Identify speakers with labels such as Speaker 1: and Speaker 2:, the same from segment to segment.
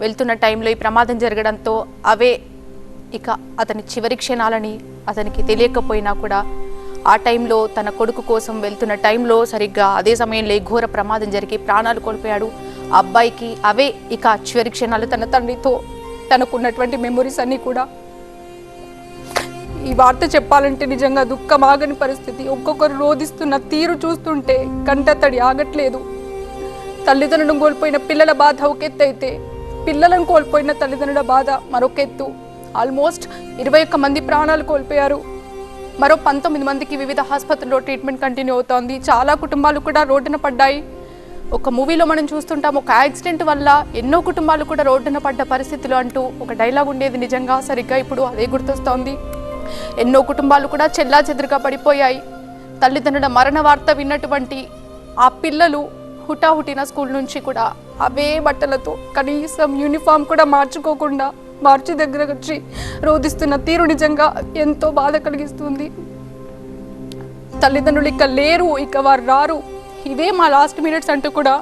Speaker 1: వెళ్తున్న టైంలో ఈ ప్రమాదం జరగడంతో అవే ఇక అతని చివరి క్షణాలని అతనికి తెలియకపోయినా కూడా ఆ టైంలో తన కొడుకు కోసం వెళ్తున్న టైంలో సరిగ్గా అదే సమయంలో ఘోర ప్రమాదం జరిగి ప్రాణాలు కోల్పోయాడు. ఆ అబ్బాయికి అవే ఇక చివరి క్షణాలు. తన తండ్రితో తనకున్నటువంటి మెమొరీస్ అన్నీ కూడా. ఈ వార్త చెప్పాలంటే నిజంగా దుఃఖమాగని పరిస్థితి. ఒక్కొక్కరు రోధిస్తున్న తీరు చూస్తుంటే కంటతడి ఆగట్లేదు. తల్లిదండ్రులను కోల్పోయిన పిల్లల బాధ ఒక ఎత్తు అయితే, పిల్లలను కోల్పోయిన తల్లిదండ్రుల బాధ మరొక ఎత్తు. ఆల్మోస్ట్ 21 మంది ప్రాణాలు కోల్పోయారు. మరో 19 మందికి వివిధ ఆసుపత్రుల్లో ట్రీట్మెంట్ కంటిన్యూ అవుతోంది. చాలా కుటుంబాలు కూడా రోడ్డున పడ్డాయి. ఒక మూవీలో మనం చూస్తుంటాం, ఒక యాక్సిడెంట్ వల్ల ఎన్నో కుటుంబాలు కూడా రోడ్డున పడ్డ పరిస్థితులు అంటూ ఒక డైలాగ్ ఉండేది. నిజంగా సరిగ్గా ఇప్పుడు అదే గుర్తొస్తోంది. ఎన్నో కుటుంబాలు కూడా చెల్లాచెదురుగా పడిపోయాయి. తల్లిదండ్రుల మరణ వార్త విన్నటువంటి ఆ పిల్లలు హుటాహుటిన స్కూల్ నుంచి కూడా అవే బట్టలతో కనీసం యూనిఫామ్ కూడా మార్చుకోకుండా మార్చి దగ్గర వచ్చి రోధిస్తున్న తీరు నిజంగా ఎంతో బాధ కలిగిస్తుంది. తల్లిదండ్రులు ఇక లేరు, ఇక వారు రారు, ఇదే మా లాస్ట్ మినిట్స్ అంటూ కూడా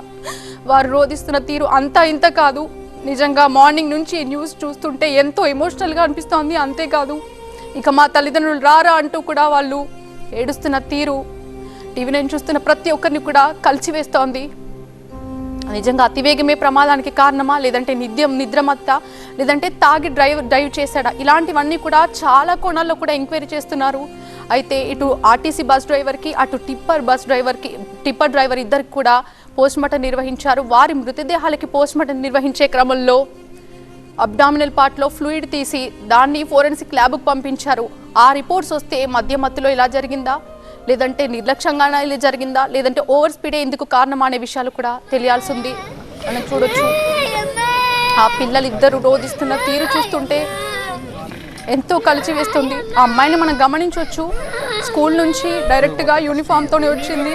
Speaker 1: వారు రోధిస్తున్న తీరు అంతా ఇంత కాదు. నిజంగా మార్నింగ్ నుంచి న్యూస్ చూస్తుంటే ఎంతో ఎమోషనల్గా అనిపిస్తోంది. అంతేకాదు ఇక మా తల్లిదండ్రులు రారా అంటూ కూడా వాళ్ళు ఏడుస్తున్న తీరు టీవీ నేను చూస్తున్న ప్రతి ఒక్కరిని కూడా కలిసివేస్తోంది. నిజంగా అతివేగమే ప్రమాదానికి కారణమా, లేదంటే నిద్రమత్త, లేదంటే తాగి డ్రైవ్ చేశాడా, ఇలాంటివన్నీ కూడా చాలా కోణాల్లో కూడా ఎంక్వైరీ చేస్తున్నారు. అయితే ఇటు ఆర్టీసీ బస్ డ్రైవర్కి, అటు టిప్పర్ డ్రైవర్ ఇద్దరికి కూడా పోస్ట్మార్టం నిర్వహించారు. వారి మృతదేహాలకి పోస్ట్మార్టం నిర్వహించే క్రమంలో అబ్డామినల్ పార్ట్లో ఫ్లూయిడ్ తీసి దాన్ని ఫోరెన్సిక్ ల్యాబ్కు పంపించారు. ఆ రిపోర్ట్స్ వస్తే మధ్యలో ఇలా జరిగిందా, లేదంటే నిర్లక్ష్యంగానే ఇలా జరిగిందా, లేదంటే ఓవర్ స్పీడే ఎందుకు కారణమా అనే విషయాలు కూడా తెలియాల్సి ఉంది. మనం చూడొచ్చు ఆ పిల్లలిద్దరూ రోధిస్తున్న తీరు చూస్తుంటే ఎంతో కలిచివేస్తుంది. ఆ అమ్మాయిని మనం గమనించవచ్చు, స్కూల్ నుంచి డైరెక్ట్గా యూనిఫామ్తోనే వచ్చింది.